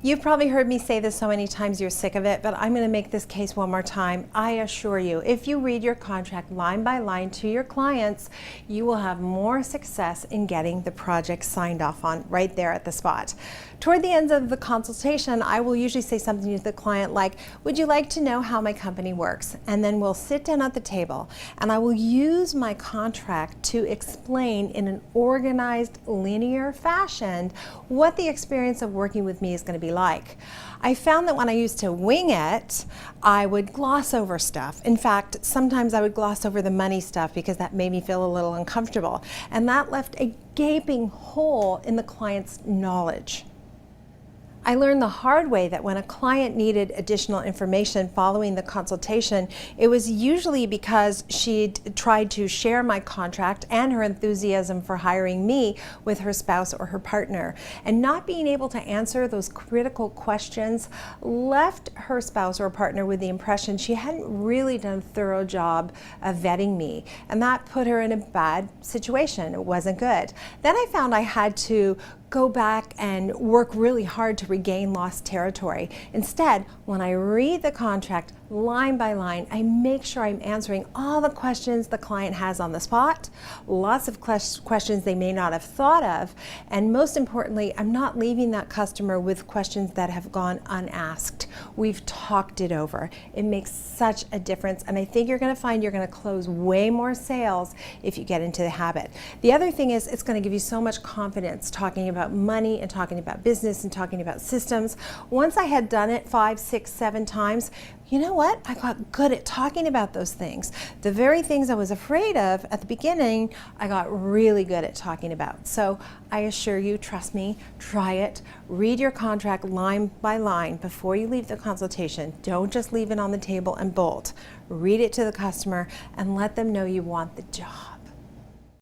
You've probably heard me say this so many times you're sick of it, but I'm going to make this case one more time. I assure you, if you read your contract line by line to your clients, you will have more success in getting the project signed off on right there at the spot. Toward the end of the consultation, I will usually say something to the client like, would you like to know how my company works? And then we'll sit down at the table and I will use my contract to explain in an organized, linear fashion what the experience of working with me is going to be like. I found that when I used to wing it, I would gloss over stuff. In fact, sometimes I would gloss over the money stuff because that made me feel a little uncomfortable. And that left a gaping hole in the client's knowledge. I learned the hard way that when a client needed additional information following the consultation, it was usually because she'd tried to share my contract and her enthusiasm for hiring me with her spouse or her partner. And not being able to answer those critical questions left her spouse or partner with the impression she hadn't really done a thorough job of vetting me. And that put her in a bad situation. It wasn't good. Then I found I had to go back and work really hard to regain lost territory. Instead, when I read the contract line by line, I make sure I'm answering all the questions the client has on the spot, lots of questions they may not have thought of, and most importantly, I'm not leaving that customer with questions that have gone unasked. We've talked it over. It makes such a difference, and I think you're going to find you're going to close way more sales if you get into the habit. The other thing is it's going to give you so much confidence talking about money and talking about business and talking about systems. Once I had done it 5, 6, 7 times, you know what? I got good at talking about those things. The very things I was afraid of at the beginning, I got really good at talking about. So I assure you, trust me, try it. Read your contract line by line before you leave the consultation. Don't just leave it on the table and bolt. Read it to the customer and let them know you want the job.